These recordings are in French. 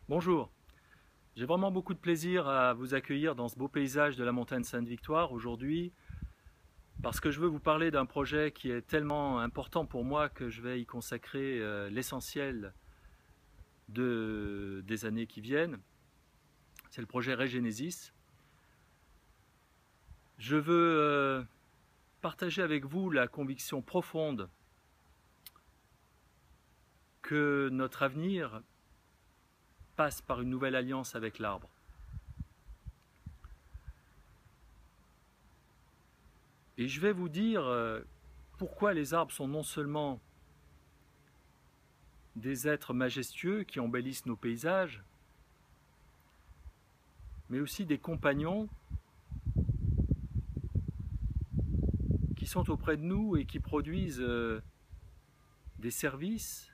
Bonjour, j'ai vraiment beaucoup de plaisir à vous accueillir dans ce beau paysage de la montagne Sainte-Victoire aujourd'hui parce que je veux vous parler d'un projet qui est tellement important pour moi que je vais y consacrer l'essentiel des années qui viennent. C'est le projet Regenesis. Je veux partager avec vous la conviction profonde que notre avenir passe par une nouvelle alliance avec l'arbre. Et je vais vous dire pourquoi les arbres sont non seulement des êtres majestueux qui embellissent nos paysages, mais aussi des compagnons qui sont auprès de nous et qui produisent des services,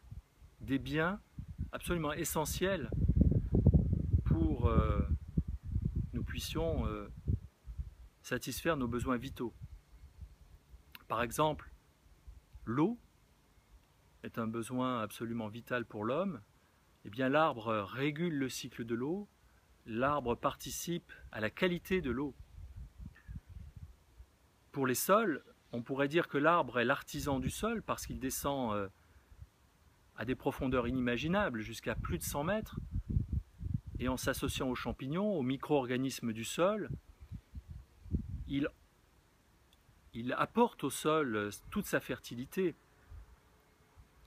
des biens absolument essentiels pour que nous puissions satisfaire nos besoins vitaux. Par exemple, l'eau est un besoin absolument vital pour l'homme. Eh bien, l'arbre régule le cycle de l'eau, l'arbre participe à la qualité de l'eau. Pour les sols, on pourrait dire que l'arbre est l'artisan du sol parce qu'il descend à des profondeurs inimaginables, jusqu'à plus de 100 mètres, et en s'associant aux champignons, aux micro-organismes du sol, il apporte au sol toute sa fertilité.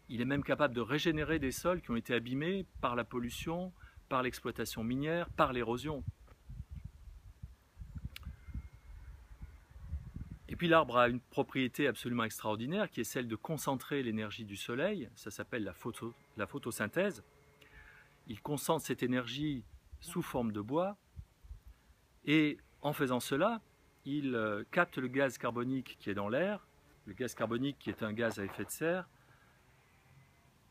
Il est même capable de régénérer des sols qui ont été abîmés par la pollution, par l'exploitation minière, par l'érosion. Et puis l'arbre a une propriété absolument extraordinaire qui est celle de concentrer l'énergie du soleil. Ça s'appelle la photosynthèse. Il concentre cette énergie sous forme de bois et en faisant cela, il capte le gaz carbonique qui est dans l'air, le gaz carbonique qui est un gaz à effet de serre,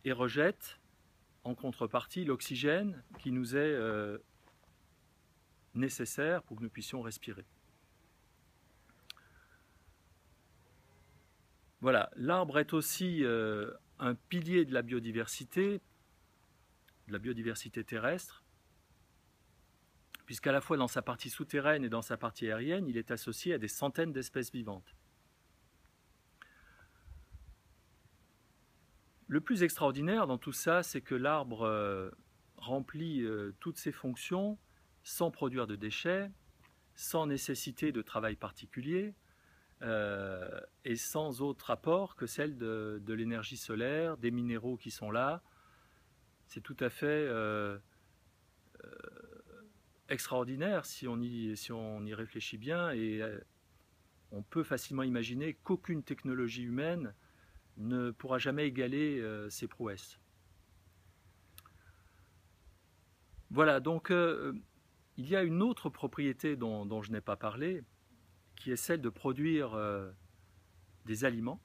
et rejette en contrepartie l'oxygène qui nous est nécessaire pour que nous puissions respirer. Voilà, l'arbre est aussi un pilier de la biodiversité terrestre, puisqu'à la fois dans sa partie souterraine et dans sa partie aérienne, il est associé à des centaines d'espèces vivantes. Le plus extraordinaire dans tout ça, c'est que l'arbre remplit toutes ses fonctions sans produire de déchets, sans nécessité de travail particulier, et sans autre apport que celle de l'énergie solaire, des minéraux qui sont là. C'est tout à fait extraordinaire si on y réfléchit bien, et on peut facilement imaginer qu'aucune technologie humaine ne pourra jamais égaler ces prouesses. Voilà, donc il y a une autre propriété dont je n'ai pas parlé, qui est celle de produire des aliments.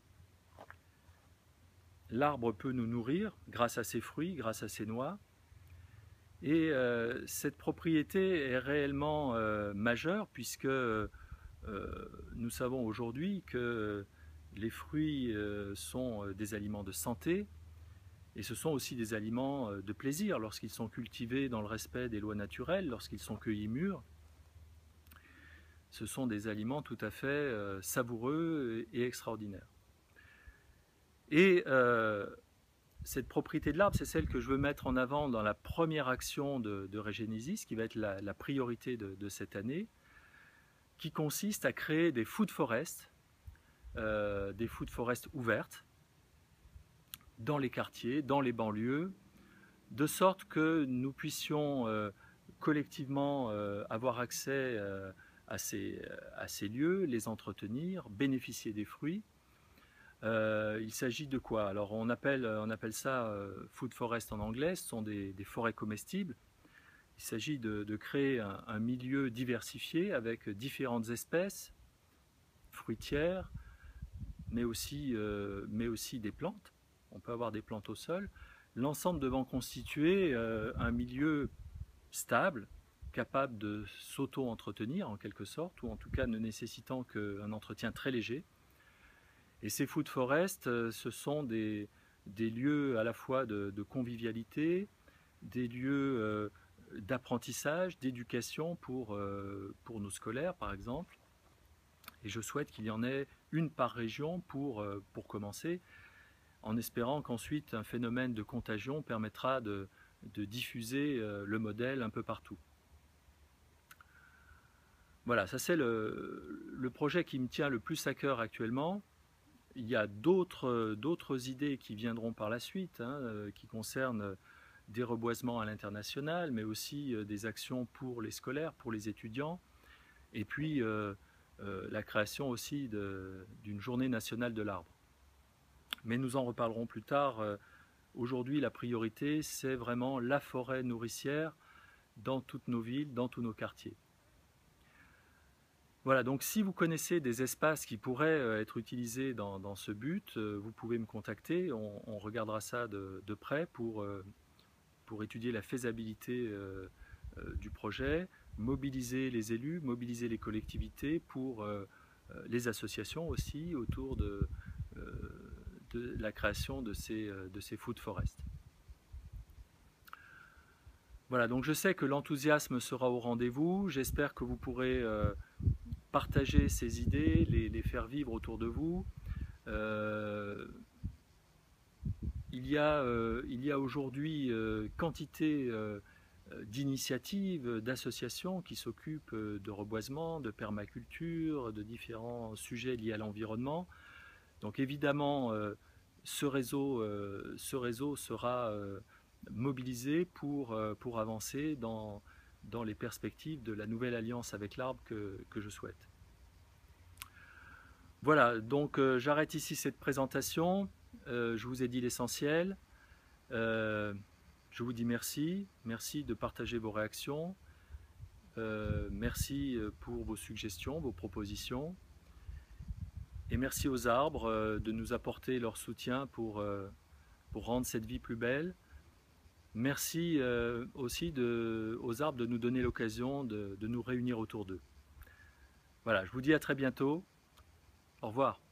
L'arbre peut nous nourrir grâce à ses fruits, grâce à ses noix. Et cette propriété est réellement majeure puisque nous savons aujourd'hui que les fruits sont des aliments de santé et ce sont aussi des aliments de plaisir lorsqu'ils sont cultivés dans le respect des lois naturelles, lorsqu'ils sont cueillis mûrs. Ce sont des aliments tout à fait savoureux et extraordinaires. Et cette propriété de l'arbre, c'est celle que je veux mettre en avant dans la première action de Regenesis, qui va être la priorité de cette année, qui consiste à créer des food forests ouvertes dans les quartiers, dans les banlieues, de sorte que nous puissions collectivement avoir accès à ces lieux, les entretenir, bénéficier des fruits. Il s'agit de quoi? Alors on appelle ça food forest en anglais, ce sont des forêts comestibles. Il s'agit de créer un milieu diversifié avec différentes espèces fruitières, mais aussi des plantes. On peut avoir des plantes au sol. L'ensemble devant constituer un milieu stable, capable de s'auto-entretenir en quelque sorte, ou en tout cas ne nécessitant qu'un entretien très léger. Et ces food forests, ce sont des lieux à la fois de convivialité, des lieux d'apprentissage, d'éducation pour nos scolaires, par exemple. Et je souhaite qu'il y en ait une par région pour commencer, en espérant qu'ensuite un phénomène de contagion permettra de diffuser le modèle un peu partout. Voilà, ça c'est le projet qui me tient le plus à cœur actuellement. Il y a d'autres idées qui viendront par la suite, hein, qui concernent des reboisements à l'international, mais aussi des actions pour les scolaires, pour les étudiants, et puis la création aussi d'une journée nationale de l'arbre. Mais nous en reparlerons plus tard. Aujourd'hui, la priorité, c'est vraiment la forêt nourricière dans toutes nos villes, dans tous nos quartiers. Voilà, donc si vous connaissez des espaces qui pourraient être utilisés dans ce but, vous pouvez me contacter. On regardera ça de près pour étudier la faisabilité du projet, mobiliser les élus, mobiliser les collectivités pour les associations aussi autour de la création de ces food forests. Voilà, donc je sais que l'enthousiasme sera au rendez-vous. J'espère que vous pourrez partager ces idées, les faire vivre autour de vous. Il y a aujourd'hui quantité d'initiatives, d'associations qui s'occupent de reboisement, de permaculture, de différents sujets liés à l'environnement. Donc évidemment, ce réseau sera mobilisé pour avancer dans les perspectives de la nouvelle alliance avec l'arbre que je souhaite. Voilà, donc j'arrête ici cette présentation. Je vous ai dit l'essentiel. Je vous dis merci. Merci de partager vos réactions. Merci pour vos suggestions, vos propositions. Et merci aux arbres de nous apporter leur soutien pour rendre cette vie plus belle. Merci aussi aux arbres de nous donner l'occasion de nous réunir autour d'eux. Voilà, je vous dis à très bientôt. Au revoir.